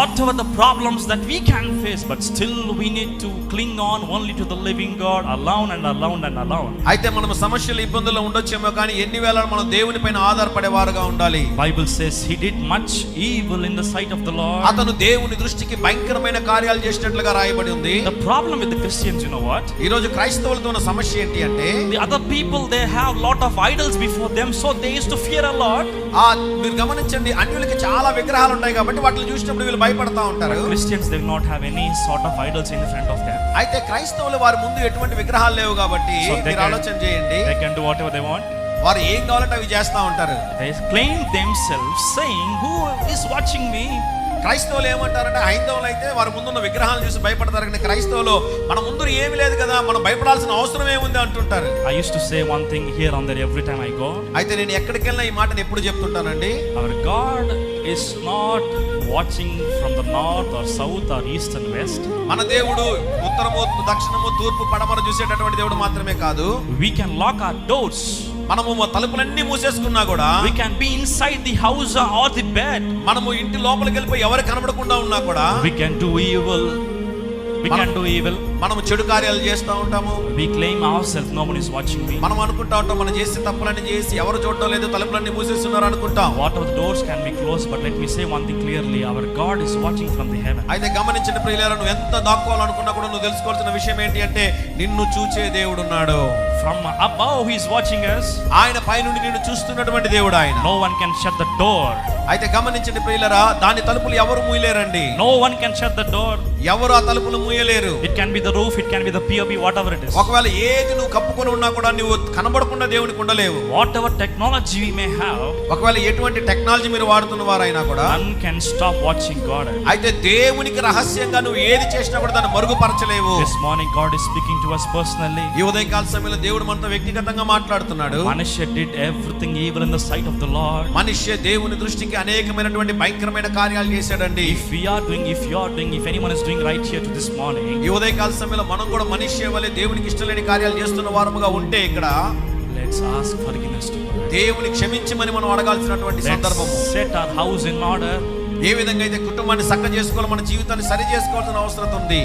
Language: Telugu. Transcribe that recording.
whatever the problems that we can face, but still we need to cling on only to the living God alone and alone and alone. అయితే మనం సమస్యలు ఇబ్బందులు ఉండొచ్చేమో కానీ ఎన్ని వేళ మనం దేవుని పైన ఆధారపడేవారుగా ఉండాలి. Bible says he did much evil in the sight of the Lord. అతను దేవుని దృష్టికి భయంకరమైన కార్యాలు చేసినట్లుగా రాయబడి ఉంది. The problem with the Christians, you know what? ఈ రోజు క్రైస్తవులతో ఉన్న సమస్య ఏంటి అంటే, the other people, they have lot of idols before them, so they used to fear a lot. మీరు గమనించండి, అన్యులకి చాలా విగ్రహాలు ఉంటాయి కాబట్టి వాటిని చూసినప్పుడు వీళ్ళు భయపడతా ఉంటారు. Christians, they will not have any sort of idols in front of them. అయితే క్రైస్తవులు వారి ముందు ఎటువంటి విగ్రహాలు లేవు కాబట్టి మీరు ఆలోచన చేయండి, they can do whatever they want. వారు ఏం కావాలంటే అవి చేస్తా ఉంటారు. They claim themselves saying, who is watching me? క్రైస్తవులు ఏమంటారంటే, హైందవులు అయితే వారి ముందున్న విగ్రహాలను చూసి భయపడతారు, కానీ క్రైస్తవులు మన ముందు ఏమీ లేదు కదా, మనం భయపడాల్సిన అవసరం ఏముంది అంటుంటారు. I used to say one thing here and there every time I go. అయితే నేను ఎక్కడికి వెళ్ళినా ఈ మాటను ఎప్పుడు చెప్తుంటానండి, our God is not watching from the north or south or east and west. మన దేవుడు ఉత్తరము దక్షిణము తూర్పు పడమర చూసేటటువంటి దేవుడు మాత్రమే కాదు. We can lock our doors. మనము తలుపులన్నీ మూసేసుకున్నా కూడా, we can be inside the house or the bed. మనము ఇంటి లోపలికి వెళ్ళిపోయి ఎవరు కనబడకుండా ఉన్నా కూడా, we can do evil. మనము చెడు కార్యాలు చేస్తూ ఉంటాము. we claim ourselves, no one is watching me. మనం అనుకుంటా ఉంటాం మనం చేసే తప్పులన్నీ చేసి ఎవరు చూడడం లేదు, తలుపులన్నీ మూసేస్తున్నారు అనుకుంటాం. what of the doors can be closed, but let me say one thing clearly, our God is watching from the heaven. అయితే గమనించండి ప్రియులారా, నువ్వు ఎంత దాక్కోవాలనుకున్నా కూడా నువ్వు తెలుసుకోవాల్సిన విషయం ఏంటి అంటే, నిన్ను చూచే దేవుడు ఉన్నాడు. from above he is watching us. ఆయన పైనుండి నిన్ను చూస్తున్నటువంటి దేవుడు ఆయన. no one can shut the door. అయితే గమనించండి ప్రియులారా, దాని తలుపులు ఎవరు మూయలేరండి. no one can shut the door. ఎవరు ఆ తలుపులు మూయలేరు. it can be the roof, it can be the POP, whatever it is. ఒకవేళ ఏది నువ్వు కప్పుకొని ఉన్నా కూడా నువ్వు కనబడకుండా దేవునికి ఉండలేవు. whatever technology we may have, ఒకవేళ ఎటువంటి టెక్నాలజీ మీరు వాడుతున్న వారైనా కూడా, none can stop watching God. అయితే దేవునికి రహస్యంగా నువ్వు ఏది చేసినా కూడా దాన్ని మరుగుపరచలేవు. this morning God is speaking to us personally. ఈ ఉదయకాల సమయంలో దేవుడు మనతో వ్యక్తిగతంగా మాట్లాడుతున్నాడు. మనుష్య did everything evil in the sight of the Lord. మనుష్య దేవుని దృష్టికి అనేకమైనటువంటి భయంకరమైన కార్యాలు చేశాడండి. if you are doing, if anyone is doing right here to this morning, ఈ ఉదయకాల సమయంలో మనం కూడా మనుష్య వలె దేవునికి ఇష్టలేని కార్యాలు చేస్తున్న వారముగా ఉంటే, ఇక్కడ let's ask forgiveness to God. దేవుని క్షమించమని మనం అడగాల్సినటువంటి సందర్భము. set our house in order. ఏ విధంగా అయితే కుటుంబాన్ని చక్కగా చేసుకోవాలి, మన జీవితాన్ని సరి చేసుకోవాల్సిన అవసరం ఉంది.